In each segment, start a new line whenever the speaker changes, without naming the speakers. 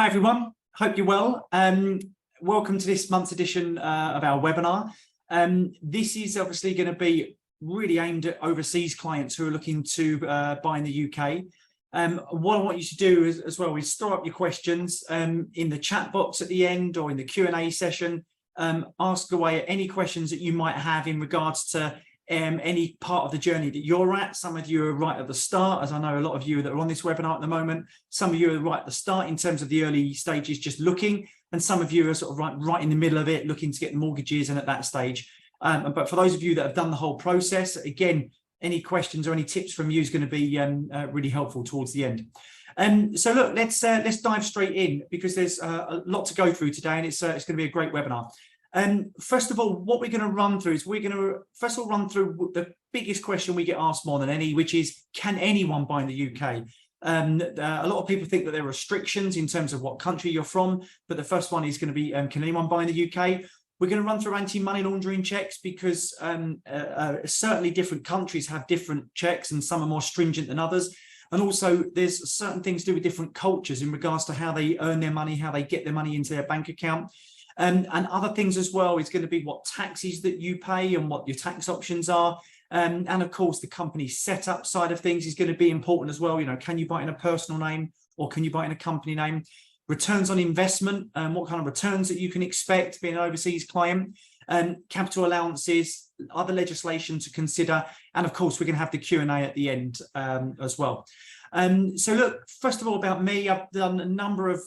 Hi everyone, hope you're well. Welcome to this month's edition of our webinar. This is obviously going to be really aimed at overseas clients who are looking to buy in the UK. What I want you to do as well is store up your questions in the chat box at the end or in the Q&A session. Ask away at any questions that you might have in regards to any part of the journey that you're at. Some of you are right at the start, as I know a lot of you that are on this webinar at the moment. Some of you are right at the start in terms of the early stages, just looking, and some of you are sort of right in the middle of it, looking to get the mortgages and at that stage. But for those of you that have done the whole process, again, any questions or any tips from you is going to be really helpful towards the end. So look, let's dive straight in, because there's a lot to go through today, and it's going to be a great webinar. First of all, what we're going to run through is we're going to first of all run through the biggest question we get asked more than any, which is, can anyone buy in the UK? A lot of people think that there are restrictions in terms of what country you're from, but the first one is going to be, can anyone buy in the UK? We're going to run through anti-money laundering checks, because certainly different countries have different checks, and some are more stringent than others. And also there's certain things to do with different cultures in regards to how they earn their money, how they get their money into their bank account. And other things as well is going to be what taxes that you pay and what your tax options are. And of course, the company setup side of things is going to be important as well. You know, can you buy in a personal name or can you buy in a company name? Returns on investment, and what kind of returns that you can expect being an overseas client, capital allowances, other legislation to consider. And of course, we're going to have the Q&A at the end as well. So look, first of all, about me, I've done a number of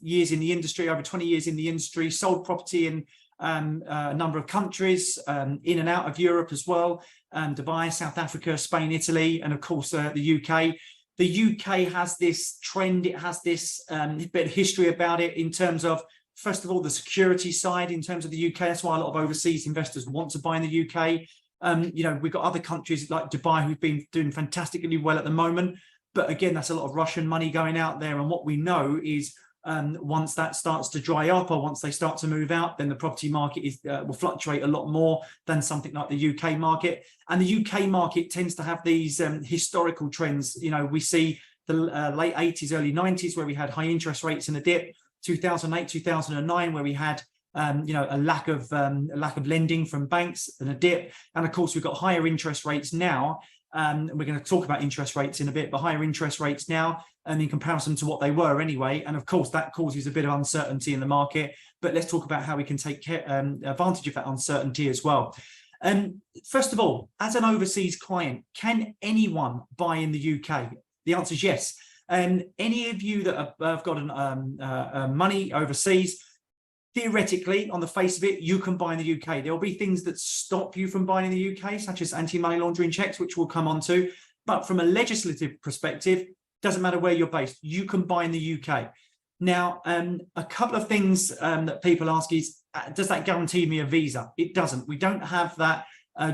years in the industry, over 20 years in the industry, sold property in a number of countries, in and out of Europe as well, Dubai, South Africa, Spain, Italy, and of course the UK. The UK has this trend, it has this bit of history about it in terms of, first of all, the security side in terms of the UK. That's why a lot of overseas investors want to buy in the UK. You know, we've got other countries like Dubai who've been doing fantastically well at the moment. But again, that's a lot of Russian money going out there. And what we know is once that starts to dry up, or once they start to move out, then the property market will fluctuate a lot more than something like the UK market. And the UK market tends to have these historical trends. You know, we see the late 80s, early 90s, where we had high interest rates and a dip, 2008, 2009, where we had you know, a lack of lending from banks and a dip. And of course, we've got higher interest rates now. We're going to talk about interest rates in a bit, but higher interest rates now, and in comparison to what they were anyway. And of course, that causes a bit of uncertainty in the market. But let's talk about how we can take advantage of that uncertainty as well. First of all, as an overseas client, can anyone buy in the UK? The answer is yes. And any of you that have got money overseas, theoretically, on the face of it, you can buy in the UK. There will be things that stop you from buying in the UK, such as anti-money laundering checks, which we'll come on to. But from a legislative perspective, doesn't matter where you're based, you can buy in the UK. Now, a couple of things that people ask is, does that guarantee me a visa? It doesn't. We don't have that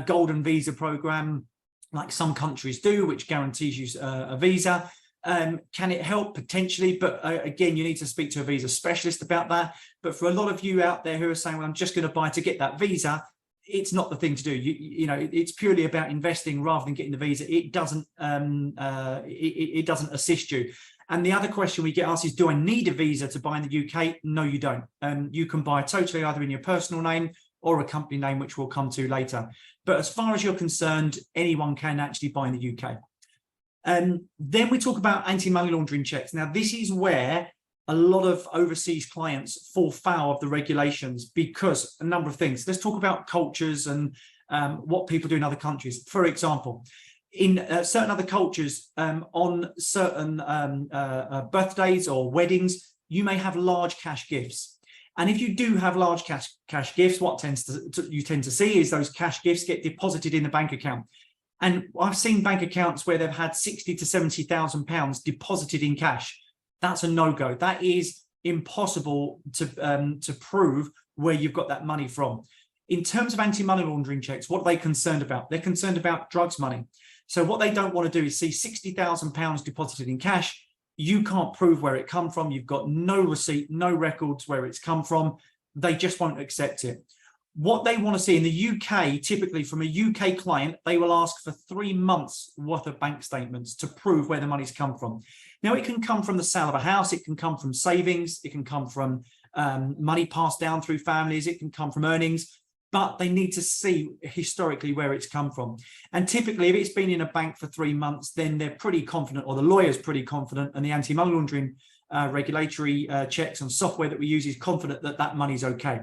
golden visa program like some countries do, which guarantees you a visa. Can it help? Potentially, but again, you need to speak to a visa specialist about that. But for a lot of you out there who are saying, well, I'm just going to buy to get that visa, it's not the thing to do. You know, it's purely about investing rather than getting the visa. It doesn't it doesn't assist you. And the other question we get asked is, do I need a visa to buy in the UK? No, you don't. You can buy totally either in your personal name or a company name, which we'll come to later. But as far as you're concerned, anyone can actually buy in the UK. Then we talk about anti-money laundering checks. Now, this is where a lot of overseas clients fall foul of the regulations, because a number of things. Let's talk about cultures and what people do in other countries. For example, in certain other cultures, on certain birthdays or weddings, you may have large cash gifts. And if you do have large cash gifts, what you tend to see is those cash gifts get deposited in the bank account. And I've seen bank accounts where they've had £60,000 to £70,000 deposited in cash. That's a no-go. That is impossible to prove where you've got that money from. In terms of anti-money laundering checks, what are they concerned about? They're concerned about drugs money. So what they don't want to do is see £60,000 deposited in cash. You can't prove where it come from. You've got no receipt, no records where it's come from. They just won't accept it. What they want to see in the UK, typically from a UK client, they will ask for 3 months worth of bank statements to prove where the money's come from. Now, it can come from the sale of a house, it can come from savings, it can come from money passed down through families, it can come from earnings, but they need to see historically where it's come from. And typically, if it's been in a bank for 3 months, then they're pretty confident, or the lawyer's pretty confident, and the anti-money laundering regulatory checks and software that we use is confident that that money's okay.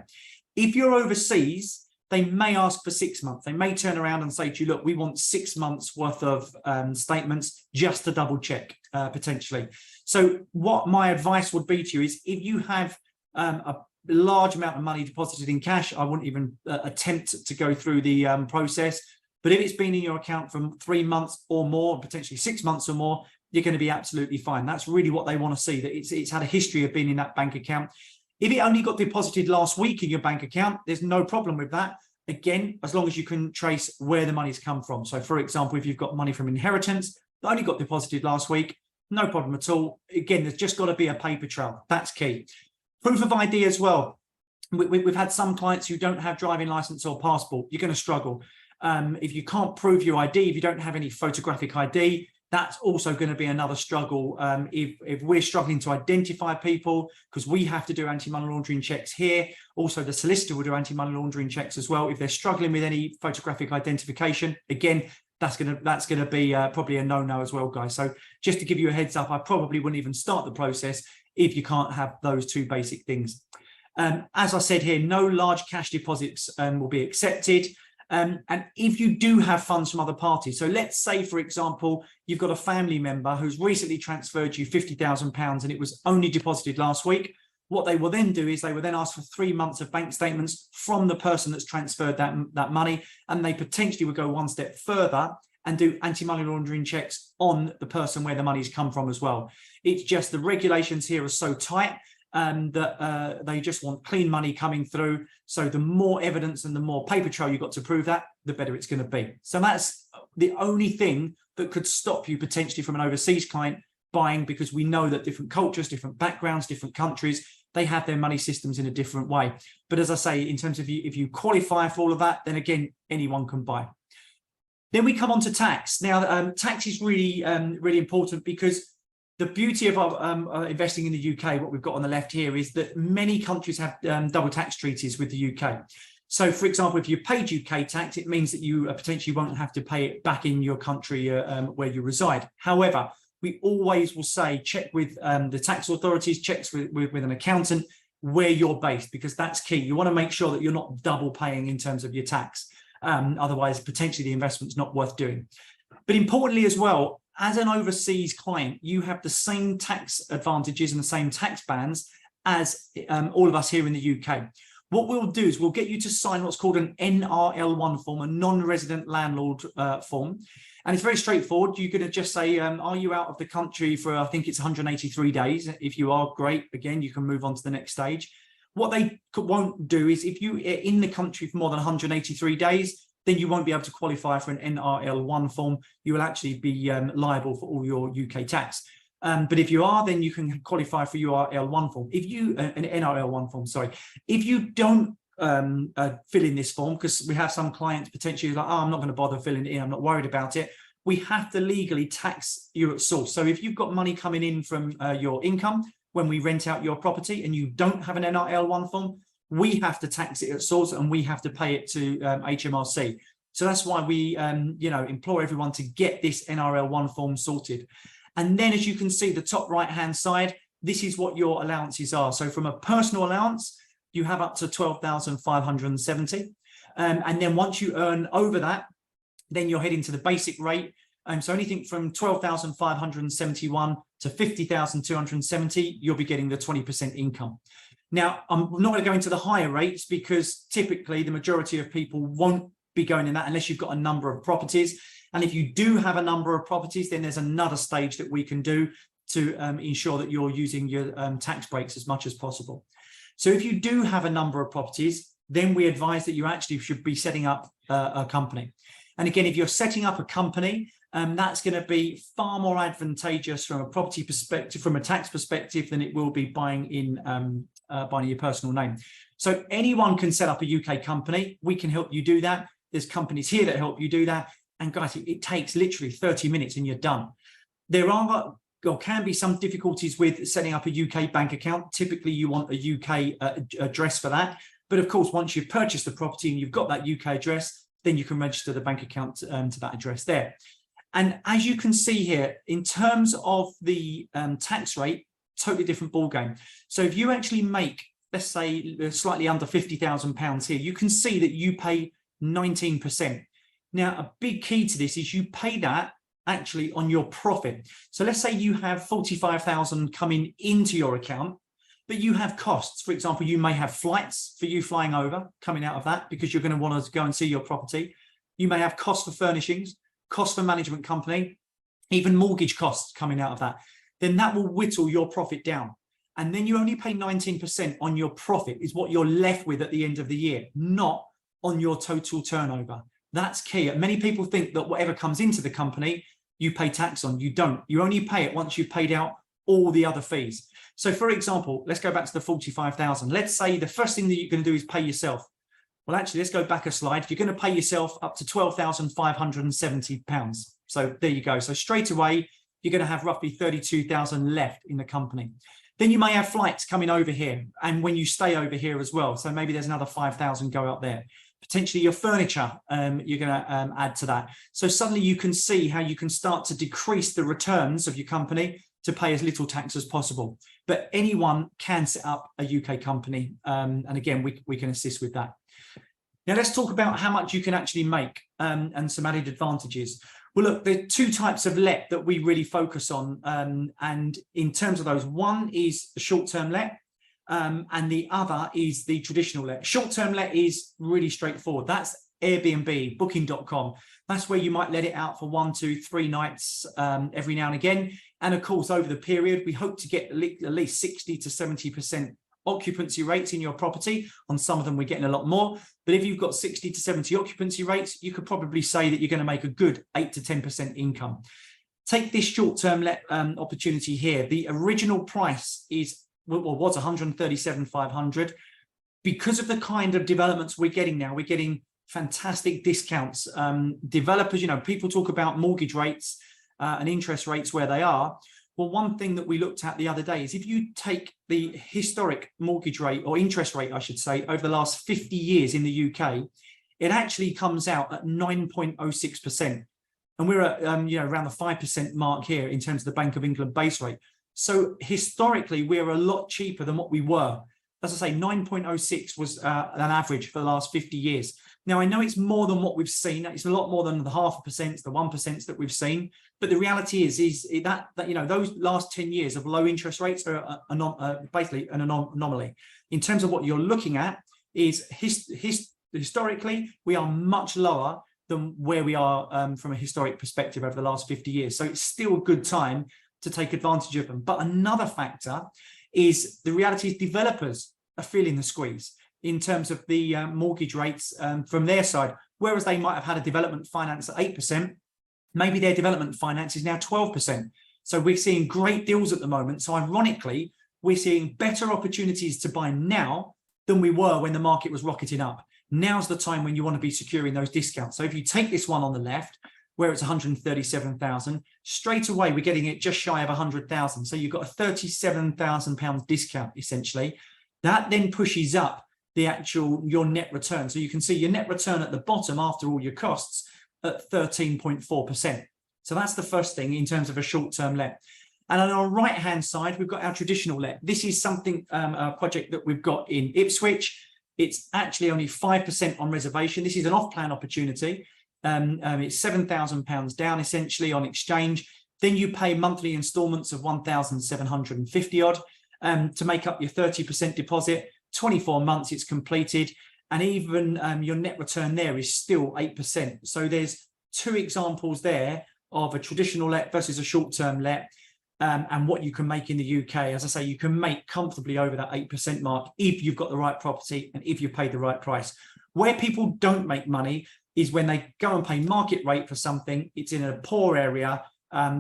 If you're overseas, they may ask for 6 months. They may turn around and say to you, look, we want 6 months worth of statements just to double check potentially. So what my advice would be to you is, if you have a large amount of money deposited in cash, I wouldn't even attempt to go through the process. But if it's been in your account from 3 months or more, potentially 6 months or more, you're going to be absolutely fine. That's really what they want to see, that it's had a history of being in that bank account. If it only got deposited last week in your bank account, there's no problem with that. Again, as long as you can trace where the money's come from. So, for example, if you've got money from inheritance that only got deposited last week, no problem at all. Again, there's just got to be a paper trail. That's key. Proof of ID as well. We've had some clients who don't have driving license or passport. You're going to struggle. If you can't prove your ID, if you don't have any photographic ID, that's also going to be another struggle. If we're struggling to identify people, because we have to do anti-money laundering checks here, also the solicitor will do anti-money laundering checks as well. If they're struggling with any photographic identification, again, that's going to be probably a no-no as well, guys. So just to give you a heads up, I probably wouldn't even start the process if you can't have those two basic things. As I said here, no large cash deposits will be accepted. And if you do have funds from other parties, so let's say, for example, you've got a family member who's recently transferred you £50,000 and it was only deposited last week, what they will then do is they will then ask for 3 months of bank statements from the person that's transferred that money, and they potentially would go one step further and do anti-money laundering checks on the person where the money's come from as well. It's just the regulations here are so tight that they just want clean money coming through. So the more evidence and the more paper trail you've got to prove that, the better it's going to be. So that's the only thing that could stop you potentially from an overseas client buying, because we know that different cultures, different backgrounds, different countries, they have their money systems in a different way. But as I say, in terms of if you qualify for all of that, then again, anyone can buy. Then we come on to tax. Now, tax is really, really important, because the beauty of investing in the UK, what we've got on the left here, is that many countries have double tax treaties with the UK. So, for example, if you paid UK tax, it means that you potentially won't have to pay it back in your country where you reside. However, we always will say check with the tax authorities, checks with an accountant where you're based, because that's key. You want to make sure that you're not double paying in terms of your tax. Otherwise, potentially the investment's not worth doing. But importantly as well, as an overseas client, you have the same tax advantages and the same tax bands as all of us here in the UK. What we'll do is we'll get you to sign what's called an NRL1 form, a non-resident landlord form. And it's very straightforward. You're going to just say, are you out of the country for, I think it's 183 days. If you are, great. Again, you can move on to the next stage. What they won't do is, if you're in the country for more than 183 days, then you won't be able to qualify for an NRL1 form. You will actually be liable for all your UK tax. But if you are, then you can qualify for URL1 form. If you an NRL1 form, sorry. If you don't fill in this form, because we have some clients potentially like, oh, I'm not going to bother filling it in, I'm not worried about it. We have to legally tax you at source. So if you've got money coming in from your income when we rent out your property and you don't have an NRL1 form, we have to tax it at source and we have to pay it to HMRC. So that's why we implore everyone to get this NRL1 form sorted. And then, as you can see, the top right-hand side, this is what your allowances are. So from a personal allowance, you have up to 12,570. And then once you earn over that, then you're heading to the basic rate. So anything from 12,571 to 50,270, you'll be getting the 20% income. Now, I'm not going to go into the higher rates, because typically the majority of people won't be going in that unless you've got a number of properties. And if you do have a number of properties, then there's another stage that we can do to ensure that you're using your tax breaks as much as possible. So if you do have a number of properties, then we advise that you actually should be setting up a company. And again, if you're setting up a company, that's going to be far more advantageous from a property perspective, from a tax perspective, than it will be buying in buying your personal name. So anyone can set up a UK company. We can help you do that. There's companies here that help you do that. And guys, it takes literally 30 minutes and you're done. There are or can be some difficulties with setting up a UK bank account. Typically, you want a UK address for that. But of course, once you've purchased the property and you've got that UK address, then you can register the bank account to that address there. And as you can see here, in terms of the tax rate, totally different ballgame. So if you actually make, let's say, slightly under £50,000 here, you can see that you pay 19%. Now, a big key to this is you pay that actually on your profit. So let's say you have 45,000 coming into your account, but you have costs. For example, you may have flights for you flying over coming out of that because you're going to want to go and see your property. You may have costs for furnishings, costs for management company, even mortgage costs coming out of that. Then that will whittle your profit down. And then you only pay 19% on your profit is what you're left with at the end of the year, not on your total turnover. That's key. Many people think that whatever comes into the company, you pay tax on. You don't. You only pay it once you've paid out all the other fees. So for example, let's go back to the 45,000. Let's say the first thing that you're going to do is pay yourself. Well, actually, let's go back a slide. You're going to pay yourself up to £12,570. So there you go. So straight away, you're going to have roughly 32,000 left in the company. Then you may have flights coming over here. And when you stay over here as well, so maybe there's another 5,000 go up there. Potentially your furniture, you're going to add to that. So suddenly you can see how you can start to decrease the returns of your company to pay as little tax as possible. But anyone can set up a UK company. And again, we can assist with that. Now let's talk about how much you can actually make and some added advantages. Well, look, there are two types of let that we really focus on. And in terms of those, one is the short-term let. And the other is the traditional let. Short-term let is really straightforward. That's Airbnb, booking.com. That's where you might let it out for 1, 2, 3 nights every now and again. And of course, over the period, we hope to get at least 60 to 70% occupancy rates in your property. On some of them, we're getting a lot more. But if you've got 60 to 70 occupancy rates, you could probably say that you're going to make a good 8 to 10% income. Take this short-term let opportunity here. The original price was 137,500. Because of the kind of developments we're getting now, we're getting fantastic discounts. Developers, people talk about mortgage rates and interest rates where they are. Well, one thing that we looked at the other day is if you take the historic mortgage rate or interest rate, I should say, over the last 50 years in the UK, it actually comes out at 9.06%. And we're at around the 5% mark here in terms of the Bank of England base rate. So historically, we're a lot cheaper than what we were. As I say, 9.06 was an average for the last 50 years. Now, I know it's more than what we've seen. It's a lot more than the 0.5%, the 1% that we've seen. But the reality is that those last 10 years of low interest rates are basically an anomaly. In terms of what you're looking at is historically, we are much lower than where we are from a historic perspective over the last 50 years. So it's still a good time to take advantage of them. But another factor is the reality is developers are feeling the squeeze in terms of the mortgage rates from their side. Whereas they might have had a development finance at 8%, maybe their development finance is now 12%. So we're seeing great deals at the moment. So ironically, we're seeing better opportunities to buy now than we were when the market was rocketing up. Now's the time when you want to be securing those discounts. So if you take this one on the left, where it's 137,000, straight away we're getting it just shy of 100,000. So you've got a £37,000 discount essentially. That then pushes up your net return. So you can see your net return at the bottom after all your costs at 13.4%. So that's the first thing in terms of a short-term let. And on our right-hand side, we've got our traditional let. This is something, a project that we've got in Ipswich. It's actually only 5% on reservation. This is an off-plan opportunity. It's £7,000 down essentially on exchange. Then you pay monthly installments of 1,750 odd to make up your 30% deposit. 24 months it's completed, and even your net return there is still 8%. So there's two examples there of a traditional let versus a short-term let, and what you can make in the UK. As I say, you can make comfortably over that 8% mark if you've got the right property and if you paid the right price. Where people don't make money is when they go and pay market rate for something, it's in a poor area,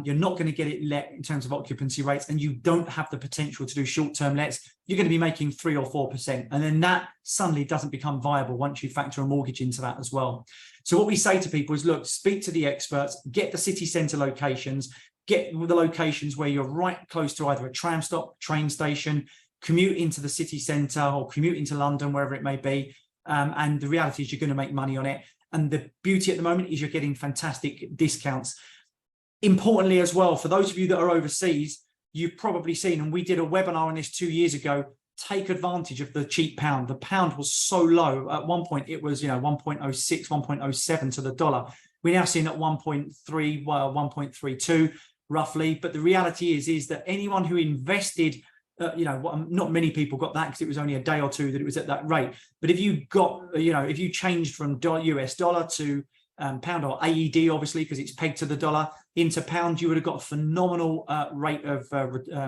You're not going to get it let in terms of occupancy rates, and you don't have the potential to do short-term lets. You're going to be making 3 or 4%. And then that suddenly doesn't become viable once you factor a mortgage into that as well. So what we say to people is, look, speak to the experts, get the city centre locations, get the locations where you're right close to either a tram stop, train station, commute into the city centre or commute into London, wherever it may be. And the reality is you're going to make money on it. And the beauty at the moment is you're getting fantastic discounts. Importantly as well, for those of you that are overseas, you've probably seen, and we did a webinar on this 2 years ago, take advantage of the cheap pound. The pound was so low. At one point, it was 1.06, 1.07 to the dollar. We're now seeing at 1.3, well, 1.32 roughly. But the reality is that anyone who invested, not many people got that because it was only a day or two that it was at that rate. But if you got, if you changed from US dollar to pound, or AED, obviously, because it's pegged to the dollar, into pound, you would have got a phenomenal rate of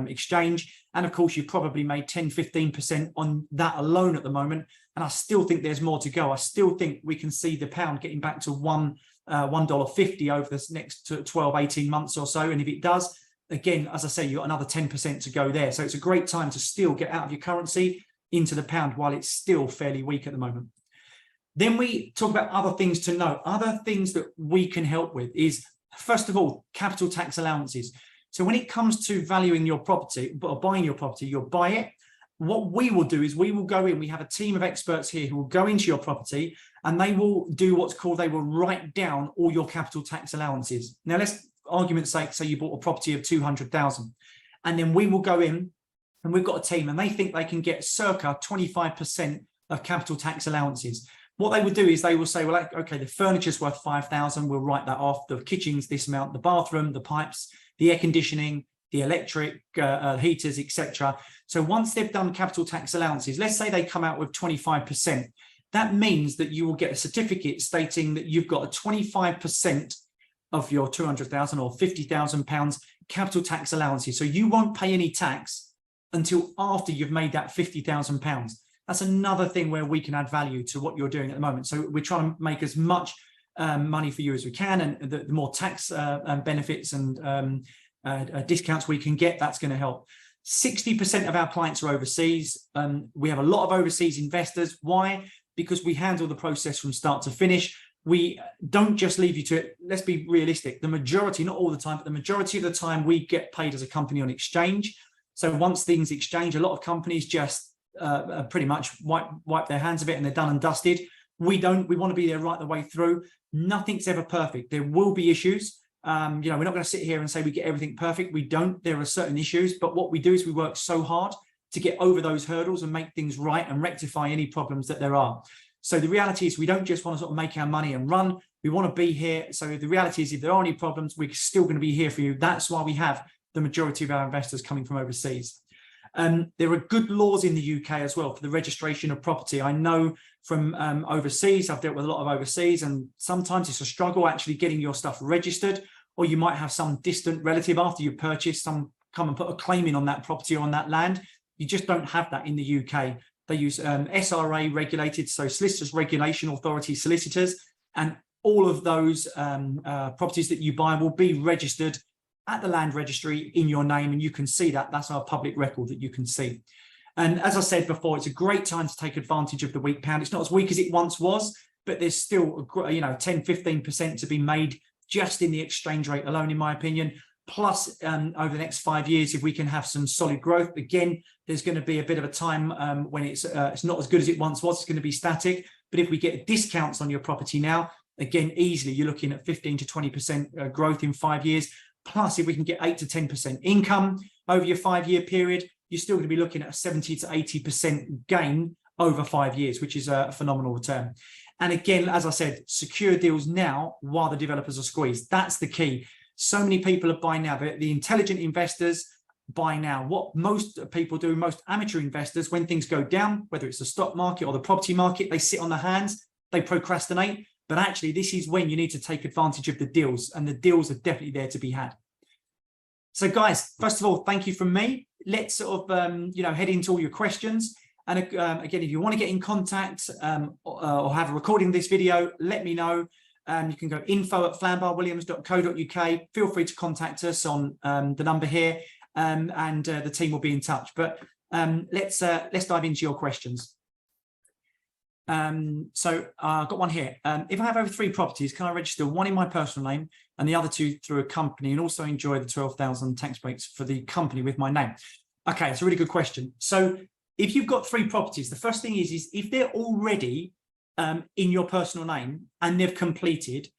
exchange. And of course, you've probably made 10, 15% on that alone at the moment. And I still think there's more to go. I still think we can see the pound getting back to $1.50 over this next 12, 18 months or so. And if it does, again, as I say, you've got another 10% to go there. So it's a great time to still get out of your currency into the pound while it's still fairly weak at the moment. Then we talk about other things to know. Other things that we can help with is, first of all, capital tax allowances. So when it comes to valuing your property or buying your property, you'll buy it. What we will do is we will go in, we have a team of experts here who will go into your property and they will do what's called, they will write down all your capital tax allowances. Now, let's, argument's sake, say you bought a property of 200,000, and then we will go in and we've got a team and they think they can get circa 25% of capital tax allowances. What they would do is they will say, well, okay, the furniture's worth 5,000, we'll write that off. The kitchen's this amount, the bathroom, the pipes, the air conditioning, the electric, heaters, etc. So once they've done capital tax allowances, let's say they come out with 25%. That means that you will get a certificate stating that you've got a 25% of your 200,000 or 50,000 pounds capital tax allowances. So you won't pay any tax until after you've made that 50,000 pounds. That's another thing where we can add value to what you're doing at the moment. So we're trying to make as much money for you as we can, and the more tax benefits and discounts we can get, that's going to help. 60% of our clients are overseas. We have a lot of overseas investors. Why? Because we handle the process from start to finish. We don't just leave you to it. Let's be realistic. The majority, not all the time, but the majority of the time we get paid as a company on exchange. So once things exchange, a lot of companies just pretty much wipe their hands of it and they're done and dusted. We don't. We want to be there right the way through. Nothing's ever perfect. There will be issues. We're not going to sit here and say we get everything perfect. We don't. There are certain issues, but what we do is we work so hard to get over those hurdles and make things right and rectify any problems that there are. So the reality is we don't just want to sort of make our money and run. We want to be here. So the reality is if there are any problems, we're still going to be here for you. That's why we have the majority of our investors coming from overseas. There are good laws in the UK as well for the registration of property. I know from overseas, I've dealt with a lot of overseas, and sometimes it's a struggle actually getting your stuff registered, or you might have some distant relative after you purchase, some come and put a claim in on that property or on that land. You just don't have that in the UK. They use SRA regulated, so Solicitors Regulation Authority solicitors, and all of those properties that you buy will be registered at the land registry in your name, and you can see that. That's our public record that you can see. And as I said before, it's a great time to take advantage of the weak pound. It's not as weak as it once was, but there's still 10, 15% to be made just in the exchange rate alone, in my opinion. Plus, over the next 5 years, if we can have some solid growth, again, there's going to be a bit of a time when it's not as good as it once was. It's going to be static. But if we get discounts on your property now, again, easily you're looking at 15 to 20% growth in 5 years. Plus, if we can get 8 to 10% income over your 5 year period, you're still going to be looking at a 70 to 80% gain over 5 years, which is a phenomenal return. And again, as I said, secure deals now while the developers are squeezed. That's the key. So many people are buying now. The intelligent investors buy now. What most people do, most amateur investors, when things go down, whether it's the stock market or the property market, they sit on their hands, they procrastinate. But actually, this is when you need to take advantage of the deals, and the deals are definitely there to be had. So guys, first of all, thank you from me. Let's sort of, head into all your questions. And again, if you want to get in contact or have a recording of this video, let me know. you can go info@flambardwilliams.co.uk. Feel free to contact us on the number here, and the team will be in touch. But let's dive into your questions. So I've got one here. If I have over 3 properties, can I register one in my personal name and the other 2 through a company, and also enjoy the 12,000 tax breaks for the company with my name? Okay, it's a really good question. So if you've got 3 properties, the first thing is if they're already in your personal name and they've completed,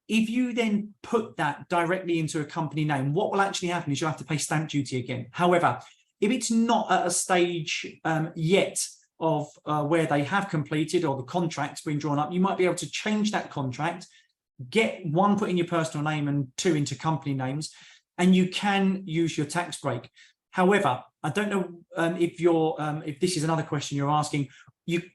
if you then put that directly into a company name, what will actually happen is you'll have to pay stamp duty again. However, if it's not at a stage yet of where they have completed or the contract's been drawn up, you might be able to change that contract, get 1 put in your personal name and 2 into company names, and you can use your tax break. However, I don't know if this is another question you're asking,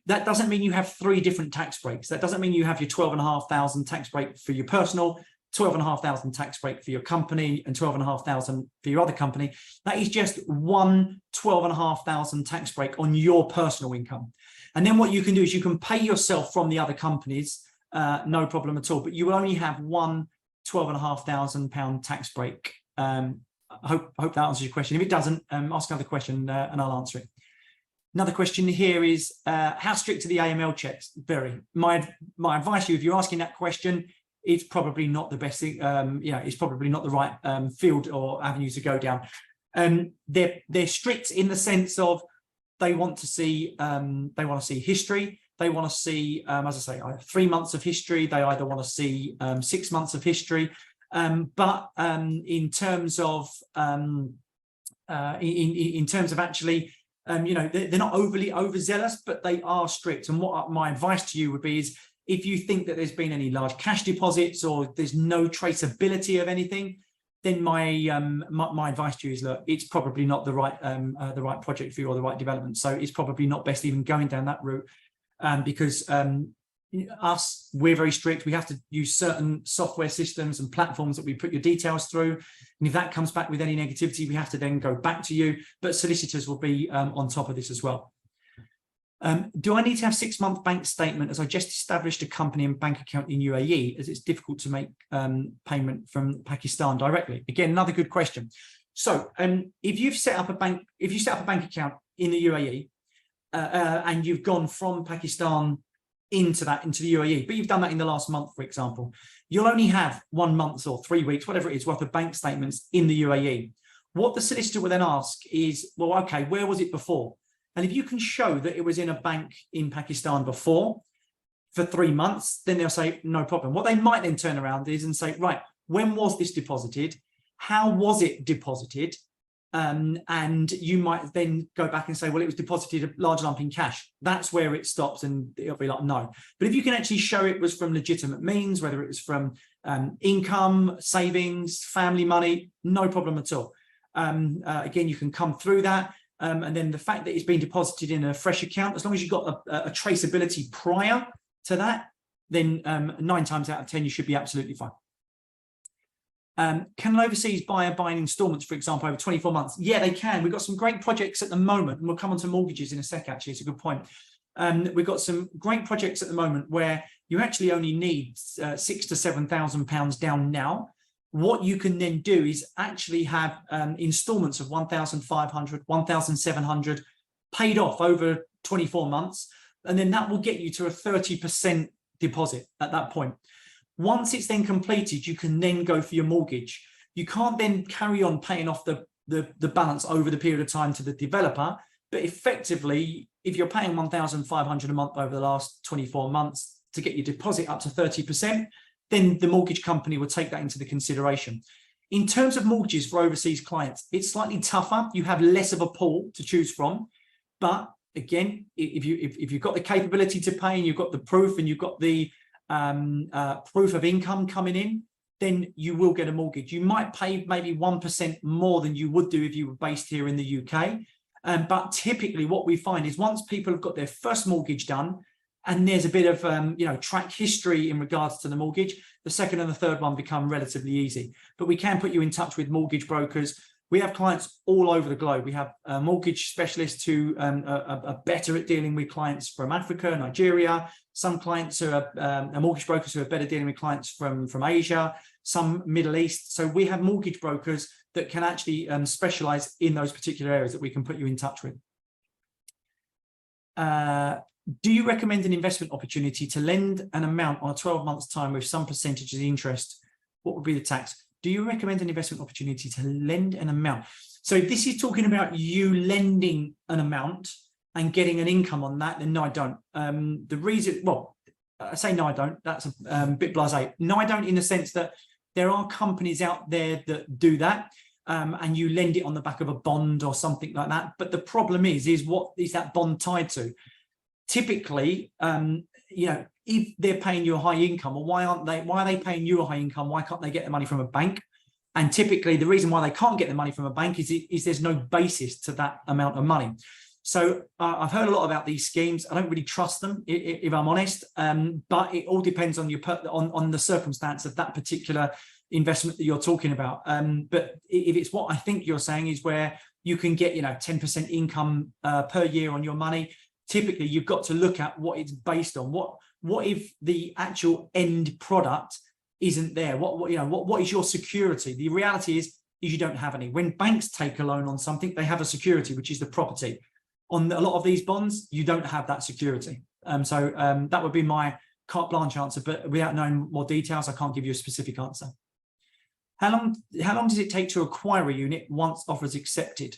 that doesn't mean you have 3 different tax breaks. That doesn't mean you have your 12,500 tax break for your personal, 12,500 tax break for your company, and 12,500 for your other company. That is just one 12,500 tax break on your personal income. And then what you can do is you can pay yourself from the other companies, no problem at all, but you will only have one 12,500 pound tax break. I hope that answers your question. If it doesn't, ask another question and I'll answer it. Another question here is, how strict are the AML checks? Very. My advice to you, if you're asking that question, it's probably not the best thing. It's probably not the right field or avenue to go down. They're strict in the sense of they want to see history. They want to see, as I say, 3 months of history. They either want to see 6 months of history. But in terms of actually, they're not overly overzealous, but they are strict. And what my advice to you would be is, if you think that there's been any large cash deposits or there's no traceability of anything, then my advice to you is, look, it's probably not the right project for you or the right development. So it's probably not best even going down that route, because we're very strict. We have to use certain software systems and platforms that we put your details through, and if that comes back with any negativity, we have to then go back to you. But solicitors will be on top of this as well. Do I need to have 6-month bank statement, as I just established a company and bank account in UAE, as it's difficult to make payment from Pakistan directly? Again, another good question. So if you set up a bank account in the UAE and you've gone from Pakistan into the UAE, but you've done that in the last month, for example, you'll only have 1 month or 3 weeks, whatever it is, worth of bank statements in the UAE. What the solicitor will then ask is, well, okay, where was it before? And if you can show that it was in a bank in Pakistan before for 3 months, then they'll say, no problem. What they might then turn around is and say, right, when was this deposited? How was it deposited? And you might then go back and say, well, it was deposited a large lump in cash. That's where it stops, and it'll be like, no. But if you can actually show it was from legitimate means, whether it was from income, savings, family money, no problem at all. Again, you can come through that. And then the fact that it's been deposited in a fresh account, as long as you've got a traceability prior to that, then 9 times out of 10, you should be absolutely fine. Can an overseas buyer buy in installments, for example, over 24 months? Yeah, they can. We've got some great projects at the moment, and we'll come on to mortgages in a sec, actually. It's a good point. We've got some great projects at the moment where you actually only need £6,000 to £7,000 down now. What you can then do is actually have installments of 1,500, 1,700 paid off over 24 months. And then that will get you to a 30% deposit at that point. Once it's then completed, you can then go for your mortgage. You can't then carry on paying off the balance over the period of time to the developer. But effectively, if you're paying 1,500 a month over the last 24 months to get your deposit up to 30%, then the mortgage company will take that into the consideration. In terms of mortgages for overseas clients, it's slightly tougher. You have less of a pool to choose from. But again, if you've got the capability to pay and you've got the proof and you've got the proof of income coming in, then you will get a mortgage. You might pay maybe 1% more than you would do if you were based here in the UK. But typically what we find is once people have got their first mortgage done, and there's a bit of track history in regards to the mortgage, the second and the third one become relatively easy. But we can put you in touch with mortgage brokers. We have clients all over the globe. We have mortgage specialists who are better at dealing with clients from Africa, Nigeria. Some clients who are mortgage brokers who are better dealing with clients from Asia, some Middle East. So we have mortgage brokers that can actually specialize in those particular areas that we can put you in touch with. Do you recommend an investment opportunity to lend an amount on a 12 months time with some percentage of the interest? What would be the tax? Do you recommend an investment opportunity to lend an amount? So if this is talking about you lending an amount and getting an income on that, then no, I don't. The reason, well, I say no, I don't. That's a bit blasé. No, I don't, in the sense that there are companies out there that do that, and you lend it on the back of a bond or something like that. But the problem is what is that bond tied to? Typically, you know, if they're paying you a high income, or why are they paying you a high income? Why can't they get the money from a bank? And typically the reason why they can't get the money from a bank is there's no basis to that amount of money. So I've heard a lot about these schemes. I don't really trust them, if I'm honest, but it all depends on on the circumstance of that particular investment that you're talking about. But if it's what I think you're saying is where you can get, you know, 10% income per year on your money, typically you've got to look at what it's based on. What if the actual end product isn't there? What is your security? The reality is you don't have any. When banks take a loan on something, they have a security, which is the property. On a lot of these bonds, you don't have that security. So that would be my carte blanche answer, but without knowing more details, I can't give you a specific answer. How long does it take to acquire a unit once offer is accepted?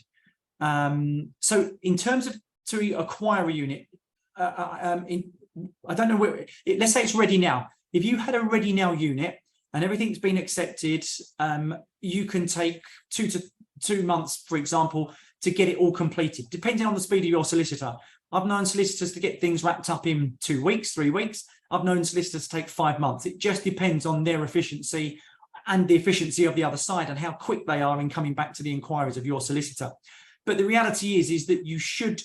So in terms of to acquire a unit, I don't know where, let's say it's ready now. If you had a ready now unit and everything's been accepted, you can take 2 months, for example, to get it all completed, depending on the speed of your solicitor. I've known solicitors to get things wrapped up in 2 weeks, 3 weeks. I've known solicitors to take 5 months. It just depends on their efficiency and the efficiency of the other side and how quick they are in coming back to the inquiries of your solicitor. But the reality is that you should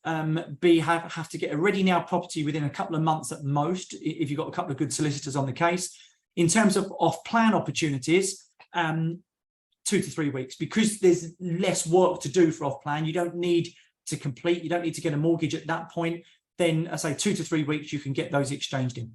have to get a ready now property within a couple of months at most, if you've got a couple of good solicitors on the case. In terms of off-plan opportunities, 2 to 3 weeks, because there's less work to do for off-plan. You don't need to complete, you don't need to get a mortgage at that point. Then I say 2 to 3 weeks, you can get those exchanged in.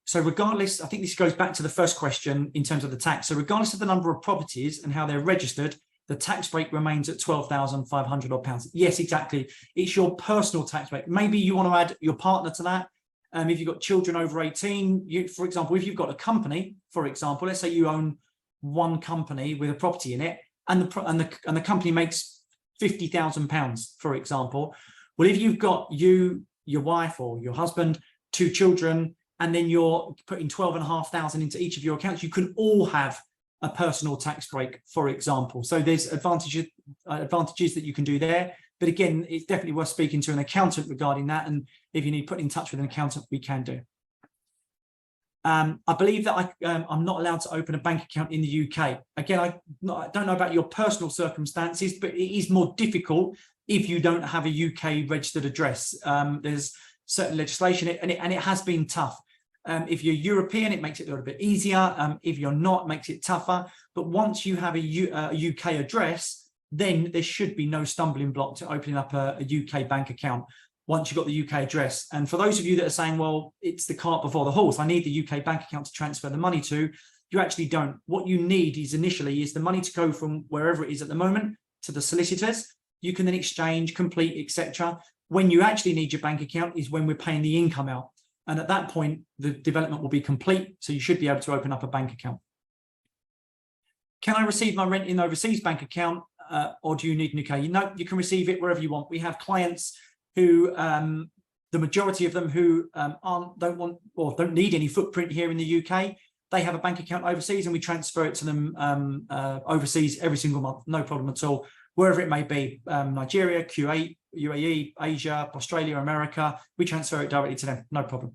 So regardless, I think this goes back to the first question in terms of the tax. So regardless of the number of properties and how they're registered, the tax break remains at £12,500 odd. Yes, exactly. It's your personal tax break. Maybe you want to add your partner to that. If you've got children over 18, for example, if you've got a company, for example, let's say you own one company with a property in it, and the company makes £50,000, for example. Well, if you've got your wife or your husband, 2 children, and then you're putting 12,500 into each of your accounts, you can all have a personal tax break, for example. So there's advantages that you can do there. But again, it's definitely worth speaking to an accountant regarding that. And if you need put in touch with an accountant, we can do. I believe that I'm not allowed to open a bank account in the UK. Again, I don't know about your personal circumstances, but it is more difficult if you don't have a UK registered address. There's certain legislation, and it has been tough. If you're European, it makes it a little bit easier. If you're not, it makes it tougher. But once you have a UK address, then there should be no stumbling block to opening up a UK bank account once you've got the UK address. And for those of you that are saying, well, it's the cart before the horse, I need the UK bank account to transfer the money to, you actually don't. What you need is initially is the money to go from wherever it is at the moment to the solicitors. You can then exchange, complete, etc. When you actually need your bank account is when we're paying the income out. And at that point, the development will be complete. So you should be able to open up a bank account. Can I receive my rent in overseas bank account, or do you need an UK? No, you can receive it wherever you want. We have clients who, the majority of them who don't need any footprint here in the UK. They have a bank account overseas and we transfer it to them overseas every single month. No problem at all. Wherever it may be, Nigeria, Kuwait, UAE, Asia, Australia, America, we transfer it directly to them, no problem.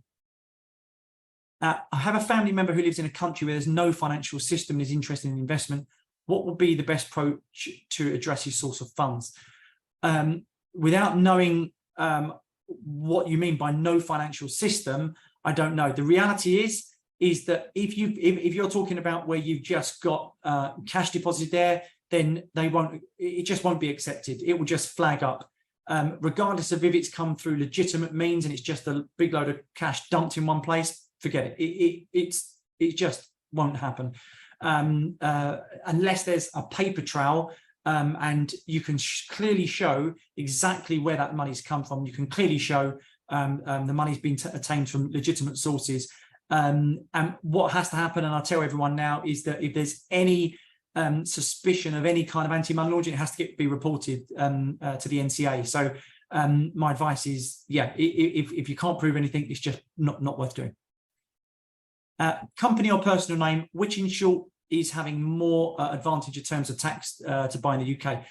I have a family member who lives in a country where there's no financial system and is interested in investment. What would be the best approach to address his source of funds? Without knowing what you mean by no financial system, I don't know. The reality is is that if you're talking about where you've just got cash deposit there, then it just won't be accepted. It will just flag up. Regardless of if it's come through legitimate means and it's just a big load of cash dumped in one place, forget it. It just won't happen unless there's a paper trail and you can clearly show exactly where that money's come from. You can clearly show the money's been attained from legitimate sources. And what has to happen, and I'll tell everyone now, is that if there's any suspicion of any kind of anti-money laundering, it has to be reported to the NCA. So my advice is, yeah, if you can't prove anything, it's just not worth doing. Company or personal name, which in short is having more advantage in terms of tax to buy in the UK?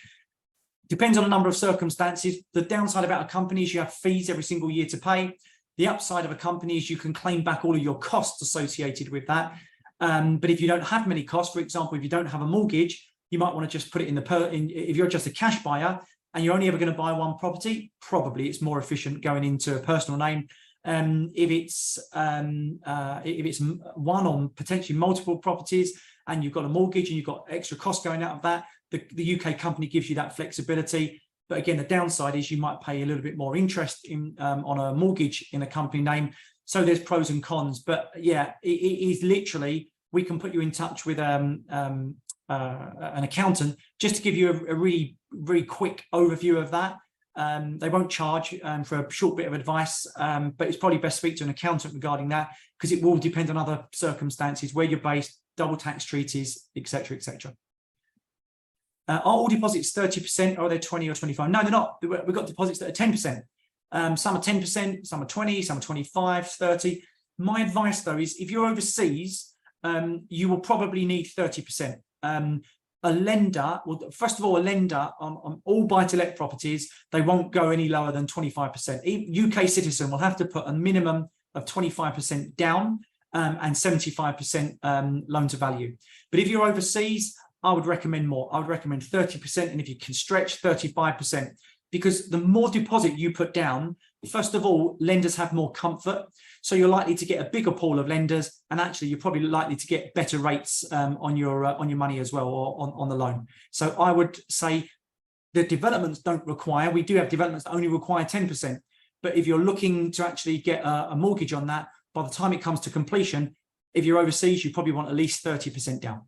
Depends on a number of circumstances. The downside about a company is you have fees every single year to pay. The upside of a company is you can claim back all of your costs associated with that. But if you don't have many costs, for example, if you don't have a mortgage, you might want to just put it if you're just a cash buyer and you're only ever going to buy one property, probably it's more efficient going into a personal name. If it's one or potentially multiple properties and you've got a mortgage and you've got extra costs going out of that, the UK company gives you that flexibility. But again, the downside is you might pay a little bit more interest on a mortgage in a company name. So there's pros and cons. But yeah, it is literally, we can put you in touch with an accountant just to give you a really, really quick overview of that. They won't charge for a short bit of advice, but it's probably best to speak to an accountant regarding that, because it will depend on other circumstances, where you're based, double tax treaties, etc., etc. Are all deposits 30%, or are they 20 or 25? No, they're not. We've got deposits that are 10%. Some are 10%, some are 20, some are 25, 30. My advice, though, is if you're overseas, you will probably need 30%. A lender, well, first of all, a lender on all buy-to-let properties, they won't go any lower than 25%. UK citizen will have to put a minimum of 25% down and 75% loan to value. But if you're overseas, I would recommend more. I would recommend 30%, and if you can stretch, 35%, because the more deposit you put down, first of all, lenders have more comfort. So you're likely to get a bigger pool of lenders, and actually you're probably likely to get better rates on your money as well, or on the loan. So I would say the developments don't require, we do have developments that only require 10%. But if you're looking to actually get a mortgage on that, by the time it comes to completion, if you're overseas, you probably want at least 30% down.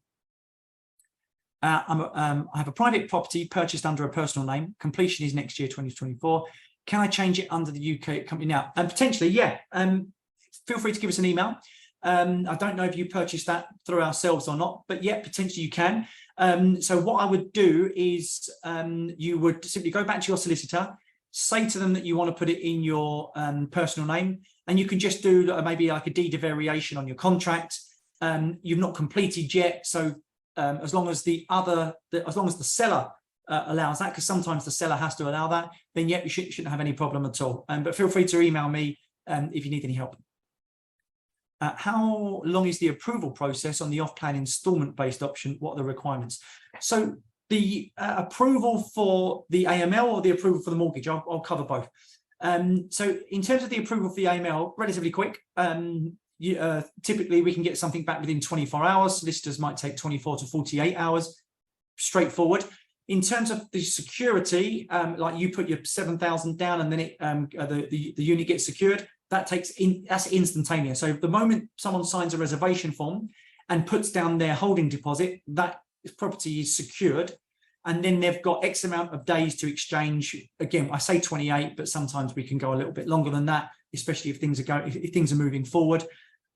I have a private property purchased under a personal name. Completion is next year, 2024. Can I change it under the UK company now? And potentially, yeah. Feel free to give us an email. I don't know if you purchased that through ourselves or not, but yeah, potentially you can. So what I would do is you would simply go back to your solicitor, say to them that you want to put it in your personal name, and you can just do maybe like a deed of variation on your contract. You've not completed yet, so as long as the seller allows that, because sometimes the seller has to allow that, then yeah, you shouldn't have any problem at all. But feel free to email me if you need any help. How long is the approval process on the off-plan installment-based option? What are the requirements? So the approval for the AML or the approval for the mortgage, I'll cover both. So in terms of the approval for the AML, relatively quick. Typically we can get something back within 24 hours. Solicitors might take 24 to 48 hours. Straightforward. In terms of the security, like you put your 7,000 down and then the unit gets secured, that's instantaneous. So the moment someone signs a reservation form and puts down their holding deposit, that property is secured, and then they've got X amount of days to exchange. Again, I say 28, but sometimes we can go a little bit longer than that, especially if things are moving forward.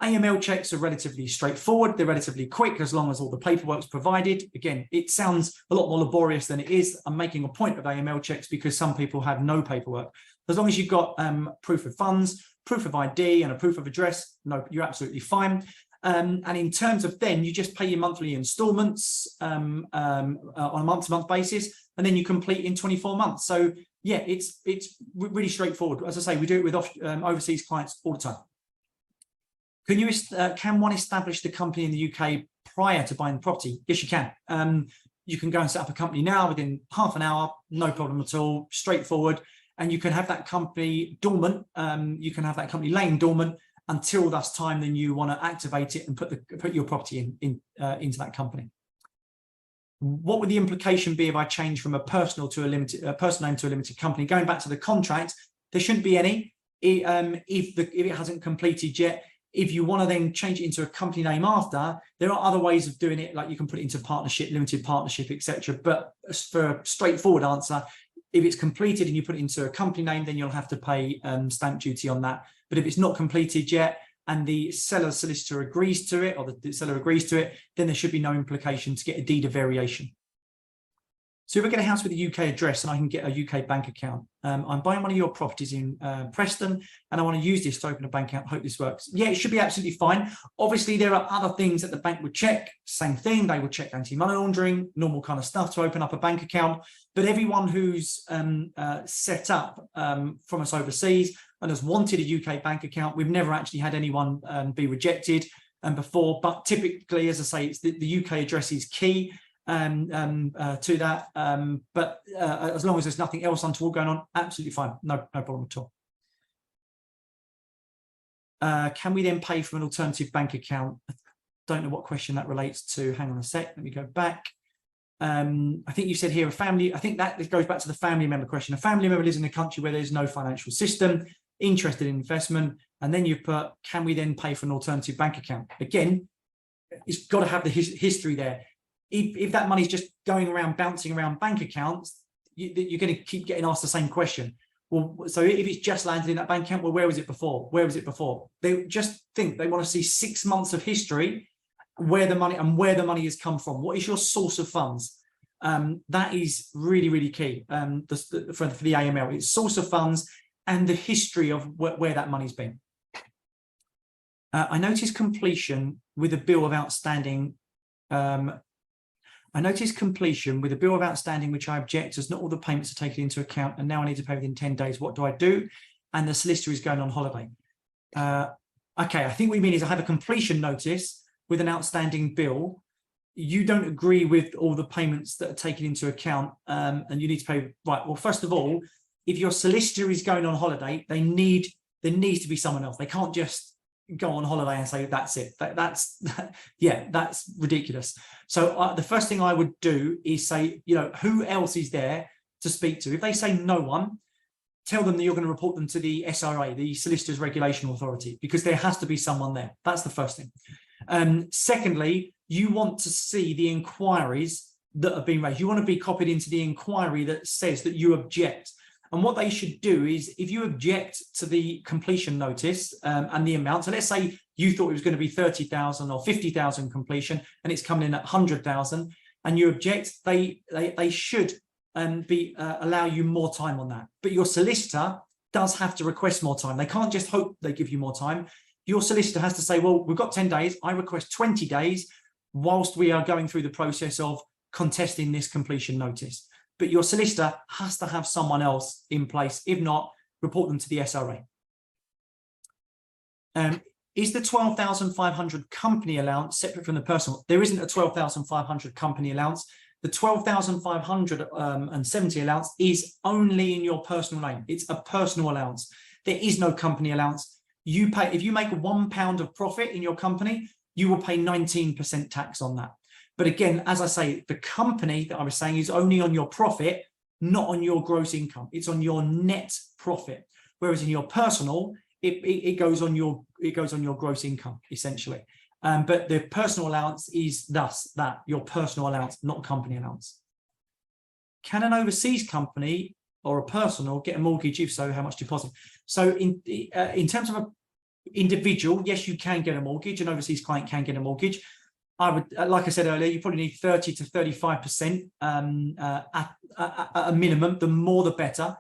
AML checks are relatively straightforward. They're relatively quick as long as all the paperwork's provided. Again, it sounds a lot more laborious than it is. I'm making a point of AML checks because some people have no paperwork. As long as you've got proof of funds, proof of ID, and a proof of address, no, you're absolutely fine. And in terms of then, you just pay your monthly installments on a month-to-month basis, and then you complete in 24 months. So yeah, it's really straightforward. As I say, we do it with overseas clients all the time. Can one establish the company in the UK prior to buying the property? Yes, you can. You can go and set up a company now within half an hour, no problem at all, straightforward. And you can have that company dormant. You can have that company laying dormant until that's time then you want to activate it and put your property into that company. What would the implication be if I change from a personal name to a limited company? Going back to the contract, there shouldn't be any. If it hasn't completed yet. If you want to then change it into a company name after, there are other ways of doing it, like you can put it into partnership, limited partnership, etc. But for a straightforward answer, if it's completed and you put it into a company name, then you'll have to pay stamp duty on that. But if it's not completed yet and the seller's solicitor agrees to it, or the seller agrees to it, then there should be no implication to get a deed of variation. So if I get a house with a UK address and I can get a UK bank account, I'm buying one of your properties in Preston and I want to use this to open a bank account. Hope this works. Yeah, it should be absolutely fine. Obviously, there are other things that the bank would check. Same thing, they would check anti-money laundering, normal kind of stuff to open up a bank account. But everyone who's set up from us overseas and has wanted a UK bank account, we've never actually had anyone be rejected before. But typically, as I say, it's the UK address is key to that, but as long as there's nothing else untoward going on, absolutely fine, no problem at all. Can we then pay from an alternative bank account? I don't know what question that relates to. Hang on a sec, let me go back. I think you said here a family, I think that goes back to the family member question. A family member lives in a country where there's no financial system, interested in investment, and then you put, can we then pay for an alternative bank account? Again, it's got to have the history there. If that money's just going around, bouncing around bank accounts, you're going to keep getting asked the same question. Well, so if it's just landed in that bank account, well, where was it before? Where was it before? They just think they want to see 6 months of history, where the money has come from. What is your source of funds? That is really, really key for the AML. It's source of funds and the history of where that money's been. I noticed completion with a bill of outstanding. I noticed completion with a bill of outstanding, which I object as not all the payments are taken into account, and now I need to pay within 10 days. What do I do? And the solicitor is going on holiday. Okay, I think what you mean is I have a completion notice with an outstanding bill. You don't agree with all the payments that are taken into account, and you need to pay. Right, well, first of all, if your solicitor is going on holiday, there needs to be someone else. They can't just go on holiday and say that's it. That's ridiculous. So the first thing I would do is say, who else is there to speak to? If they say no one, tell them that you're going to report them to the SRA, the Solicitors Regulation Authority, because there has to be someone there. That's the first thing. Secondly, you want to see the inquiries that have been raised. You want to be copied into the inquiry that says that you object. And what they should do is, if you object to the completion notice and the amount, so let's say you thought it was going to be 30,000 or 50,000 completion, and it's coming in at 100,000, and you object, they should allow you more time on that. But your solicitor does have to request more time. They can't just hope they give you more time. Your solicitor has to say, well, we've got 10 days. I request 20 days whilst we are going through the process of contesting this completion notice. But your solicitor has to have someone else in place. If not, report them to the SRA. Is the 12,500 company allowance separate from the personal? There isn't a 12,500 company allowance. The 12,570 allowance is only in your personal name. It's a personal allowance. There is no company allowance. You pay, if you make £1 of profit in your company, you will pay 19% tax on that. But again, as I say, the company that I was saying is only on your profit, not on your gross income. It's on your net profit. Whereas in your personal, it goes on your gross income essentially. But the personal allowance is thus that your personal allowance, not company allowance. Can an overseas company or a personal get a mortgage? If so, how much deposit? So in terms of an individual, yes, you can get a mortgage. An overseas client can get a mortgage. I would, like I said earlier, you probably need 30 to 35% at a minimum. The more, the better.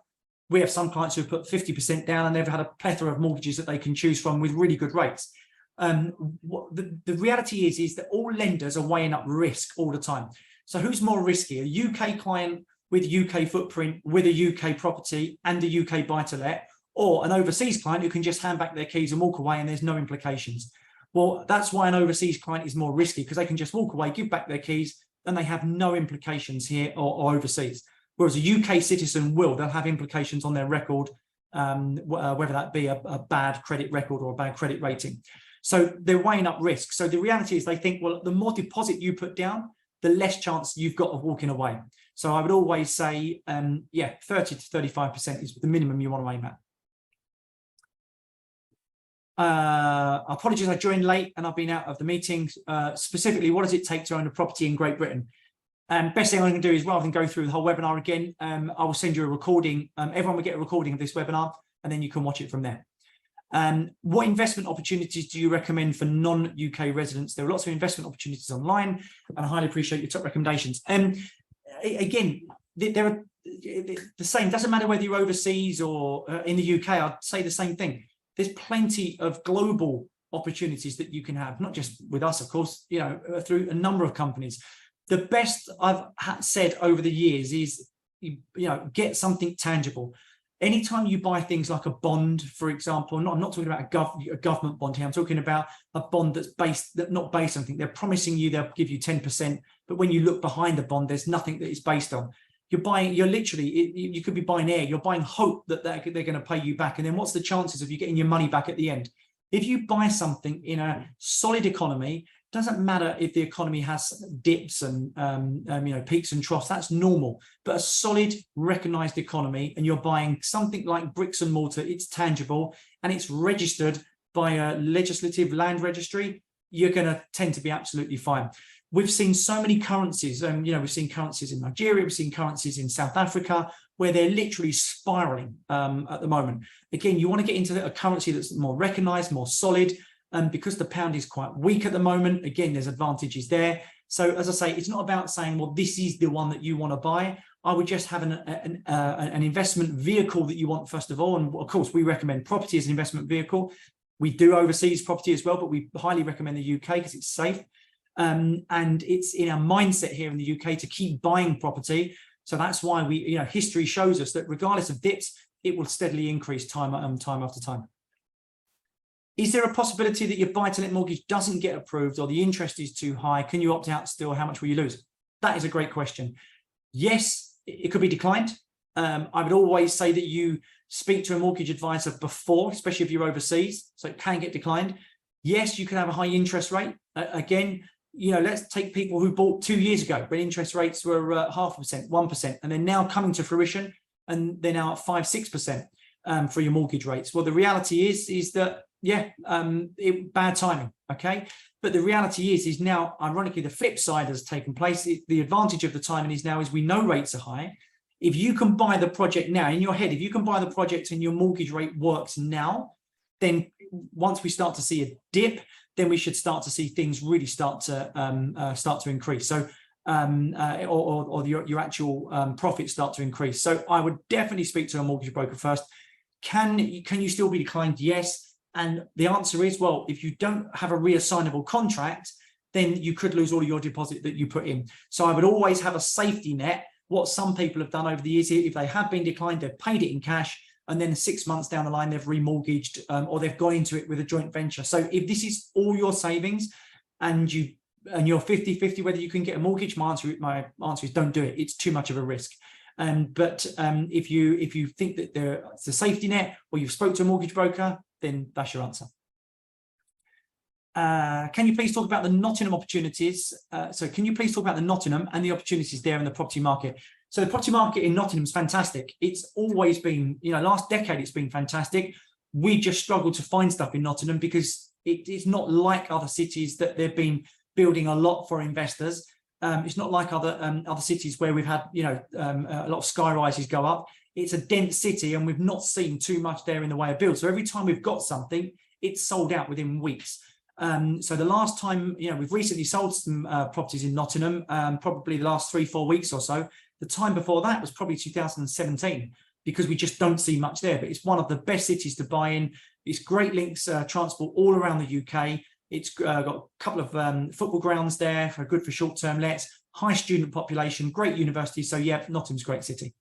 We have some clients who have put 50% down and they've had a plethora of mortgages that they can choose from with really good rates. The reality is that all lenders are weighing up risk all the time. So who's more risky? A UK client with UK footprint, with a UK property and a UK buy-to-let, or an overseas client who can just hand back their keys and walk away and there's no implications? Well, that's why an overseas client is more risky, because they can just walk away, give back their keys, and they have no implications here or overseas. Whereas a UK citizen they'll have implications on their record whether that be a bad credit record or a bad credit rating. So they're weighing up risk. So the reality is they think, well, the more deposit you put down, the less chance you've got of walking away. So I would always say, yeah, 30 to 35% is the minimum you want to aim at. Apologies, I joined late and I've been out of the meeting. Specifically, what does it take to own a property in Great Britain? Best thing I can do is, rather than go through the whole webinar again, I will send you a recording. Everyone will get a recording of this webinar, and then you can watch it from there. What investment opportunities do you recommend for non-UK residents? There are lots of investment opportunities online, and I highly appreciate your top recommendations. Again, there are the same. Doesn't matter whether you're overseas or in the UK. I'd say the same thing. There's plenty of global opportunities that you can have, not just with us, of course, you know, through a number of companies. The best I've said over the years is, you know, get something tangible. Anytime you buy things like a bond, for example, I'm not talking about a government bond here. I'm talking about a bond that's not based on anything. They're promising you they'll give you 10%, but when you look behind the bond, there's nothing that it's based on. You're literally, you could be buying air. You're buying hope that they're going to pay you back. And then what's the chances of you getting your money back at the end? If you buy something in a solid economy, doesn't matter if the economy has dips and you know, peaks and troughs, that's normal. But a solid, recognized economy, and you're buying something like bricks and mortar, it's tangible and it's registered by a legislative land registry, you're going to tend to be absolutely fine. We've seen so many currencies, you know, we've seen currencies in Nigeria, we've seen currencies in South Africa, where they're literally spiraling at the moment. Again, you want to get into a currency that's more recognized, more solid. Because the pound is quite weak at the moment, again, there's advantages there. So as I say, it's not about saying, well, this is the one that you want to buy. I would just have an investment vehicle that you want, first of all. And of course, we recommend property as an investment vehicle. We do overseas property as well, but we highly recommend the UK because it's safe. And it's in our mindset here in the UK to keep buying property. So that's why we, you know, history shows us that regardless of dips, it will steadily increase time after time. Is there a possibility that your buy-to-let mortgage doesn't get approved or the interest is too high? Can you opt out still? How much will you lose? That is a great question. Yes, it could be declined. I would always say that you speak to a mortgage advisor before, especially if you're overseas, so it can get declined. Yes, you can have a high interest rate. Again, you know, let's take people who bought 2 years ago when interest rates were 0.5%, 1%, and they're now coming to fruition and they're now at 5-6% for your mortgage rates. Well, the reality is that, yeah, bad timing, okay? But the reality is now, ironically, the flip side has taken place. The advantage of the timing is now is we know rates are high. If you can buy the project now, in your head, if you can buy the project and your mortgage rate works now, then once we start to see a dip, then we should start to see things really start to increase. So, or your actual profits start to increase. So I would definitely speak to a mortgage broker first. Can you still be declined? Yes. And the answer is, well, if you don't have a reassignable contract, then you could lose all of your deposit that you put in. So I would always have a safety net. What some people have done over the years, if they have been declined, they've paid it in cash, and then 6 months down the line, they've remortgaged or they've gone into it with a joint venture. So if this is all your savings and you're 50-50 whether you can get a mortgage, my answer is don't do it. It's too much of a risk. But if you think that it's a safety net, or you've spoke to a mortgage broker, then that's your answer. Can you please talk about the Nottingham opportunities? So can you please talk about the Nottingham and the opportunities there in the property market? So the property market in Nottingham is fantastic. It's always been, you know, last decade it's been fantastic. We just struggled to find stuff in Nottingham because it is not like other cities that they've been building a lot for investors. It's not like other cities where we've had, you know, a lot of sky rises go up. It's a dense city and we've not seen too much there in the way of build. So every time we've got something, it's sold out within weeks. So the last time, you know, we've recently sold some properties in Nottingham, probably the last 3-4 weeks or so. The time before that was probably 2017, because we just don't see much there. But it's one of the best cities to buy in. It's great links transport all around the UK. It's got a couple of football grounds there, good for short-term lets, high student population, great university. So yeah, Nottingham's a great city.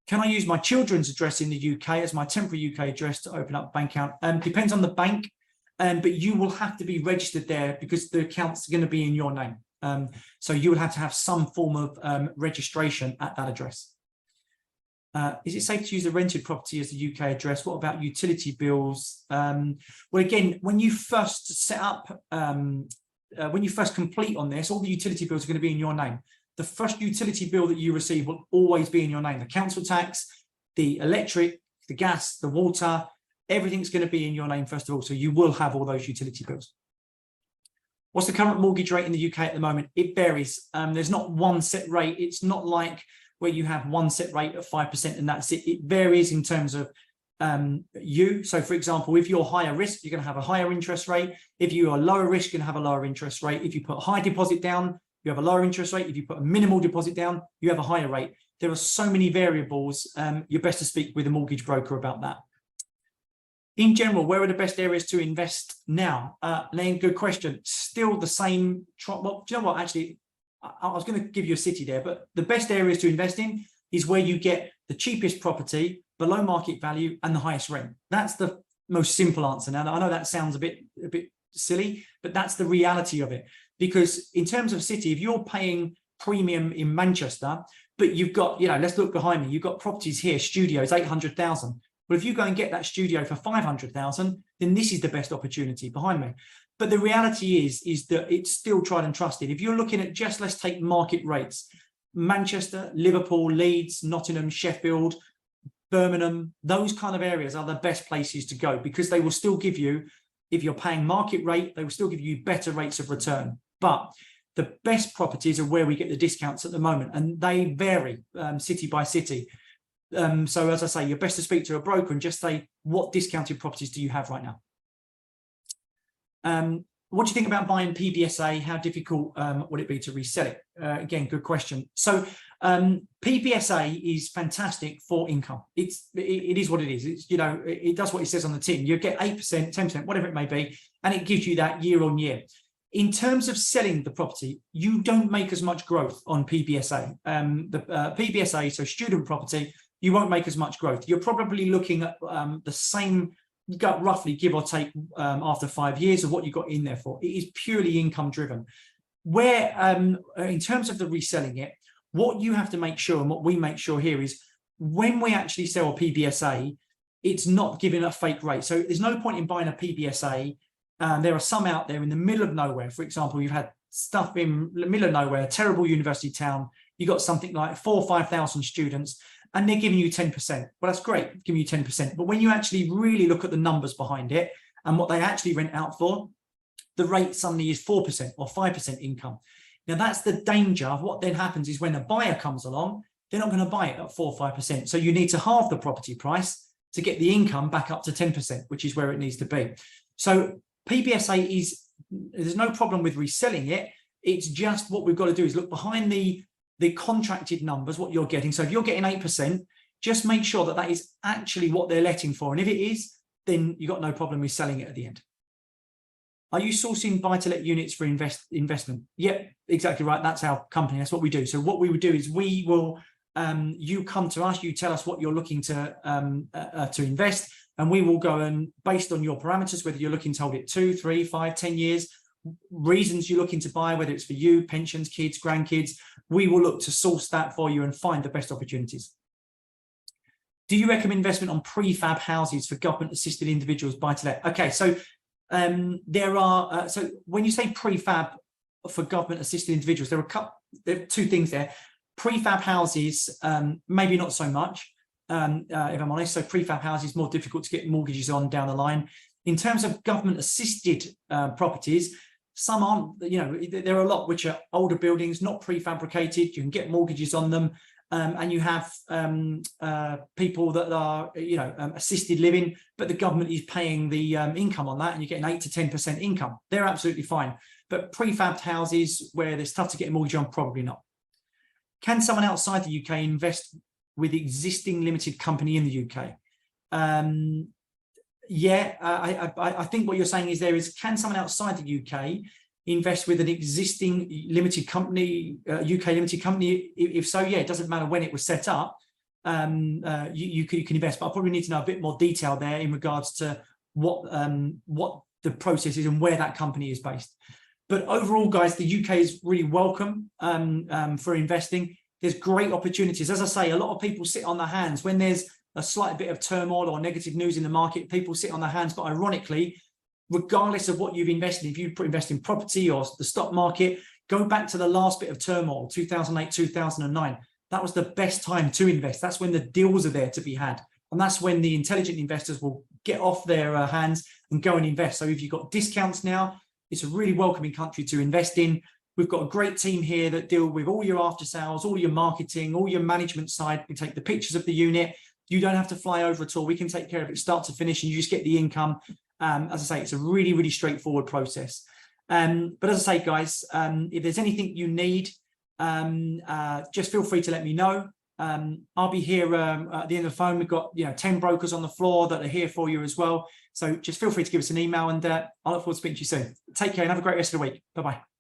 Can I use my children's address in the UK as my temporary UK address to open up a bank account? Depends on the bank, but you will have to be registered there because the account's going to be in your name. So you will have to have some form of registration at that address. Is it safe to use a rented property as the UK address? What about utility bills? Well, again, when you first set up, when you first complete on this, all the utility bills are going to be in your name. The first utility bill that you receive will always be in your name. The council tax, the electric, the gas, the water, everything's going to be in your name first of all. So you will have all those utility bills. What's the current mortgage rate in the UK at the moment? It varies. There's not one set rate. It's not like where you have one set rate of 5% and that's it. It varies in terms of you. So for example, if you're higher risk, you're going to have a higher interest rate. If you are lower risk, you're going to have a lower interest rate. If you put a high deposit down, you have a lower interest rate. If you put a minimal deposit down, you have a higher rate. There are so many variables. You're best to speak with a mortgage broker about that. In general, where are the best areas to invest now? Lane, good question. Still the same. Well, do you know what? Actually, I was going to give you a city there, but the best areas to invest in is where you get the cheapest property, below market value, and the highest rent. That's the most simple answer. Now, I know that sounds a bit silly, but that's the reality of it. Because in terms of city, if you're paying premium in Manchester, but you've got, let's look behind me. You've got properties here, studios, 800,000. But if you go and get that studio for 500,000, then this is the best opportunity behind me. But the reality is that it's still tried and trusted. If you're looking at just, let's take market rates, Manchester, Liverpool, Leeds, Nottingham, Sheffield, Birmingham, those kind of areas are the best places to go because they will still give you, if you're paying market rate, they will still give you better rates of return. But the best properties are where we get the discounts at the moment, and they vary city by city. So as I say, you're best to speak to a broker and just say, what discounted properties do you have right now? What do you think about buying PBSA? How difficult would it be to resell it? Again, good question. So PBSA is fantastic for income. It is what it is. It's, it does what it says on the tin. You get 8%, 10%, whatever it may be, and it gives you that year on year. In terms of selling the property, you don't make as much growth on PBSA. PBSA, so student property, you won't make as much growth. You're probably looking at the same, roughly give or take after 5 years of what you got in there for. It is purely income driven. Where in terms of the reselling it, what you have to make sure and what we make sure here is when we actually sell a PBSA, it's not giving a fake rate. So there's no point in buying a PBSA. There are some out there in the middle of nowhere. For example, you've had stuff in the middle of nowhere, terrible university town. You got something like 4,000 or 5,000 students, and they're giving you 10%. Well, that's great, giving you 10%. But when you actually really look at the numbers behind it and what they actually rent out for, the rate suddenly is 4% or 5% income. Now, that's the danger. What then happens is when a buyer comes along, they're not going to buy it at 4 or 5%. So you need to halve the property price to get the income back up to 10%, which is where it needs to be. So PBSA there's no problem with reselling it. It's just what we've got to do is look behind the contracted numbers, what you're getting. So if you're getting 8%, just make sure that that is actually what they're letting for. And if it is, then you've got no problem with selling it at the end. Are you sourcing buy-to-let units for investment? Yep, exactly right. That's our company. That's what we do. So what we would do is we will, you come to us, you tell us what you're looking to invest, and we will go and, based on your parameters, whether you're looking to hold it 2, 3, 5, 10 years, reasons you're looking to buy, whether it's for you, pensions, kids, grandkids, we will look to source that for you and find the best opportunities. Do you recommend investment on prefab houses for government-assisted individuals buy-to-let? Okay, so there are, so when you say prefab for government-assisted individuals, there are two things there. Prefab houses, maybe not so much, if I'm honest. So prefab houses more difficult to get mortgages on down the line. In terms of government-assisted properties, some aren't, there are a lot which are older buildings, not prefabricated. You can get mortgages on them. And you have people that are, assisted living, but the government is paying the income on that, and you're getting 8 to 10% income. They're absolutely fine. But prefabbed houses where there's tough to get a mortgage on, probably not. Can someone outside the UK invest with existing limited company in the UK? I think what you're saying is can someone outside the UK invest with an existing limited company, UK limited company? If so, yeah, it doesn't matter when it was set up, you can invest. But I probably need to know a bit more detail there in regards to what the process is and where that company is based. But overall, guys, the UK is really welcome for investing. there's great opportunities. As I say, a lot of people sit on their hands when there's a slight bit of turmoil or negative news in the market. People sit on their hands, but ironically, regardless of what you've invested, if you invest in property or the stock market, go back to the last bit of turmoil, 2008, 2009. That was the best time to invest. That's when the deals are there to be had. And that's when the intelligent investors will get off their hands and go and invest. So if you've got discounts now, it's a really welcoming country to invest in. We've got a great team here that deal with all your after sales, all your marketing, all your management side. We take the pictures of the unit. You don't have to fly over at all. We can take care of it start to finish, and you just get the income. As I say, it's a really, really straightforward process. But as I say, guys, if there's anything you need, just feel free to let me know. I'll be here at the end of the phone. We've got 10 brokers on the floor that are here for you as well. So just feel free to give us an email, and I look forward to speaking to you soon. Take care and have a great rest of the week. Bye-bye.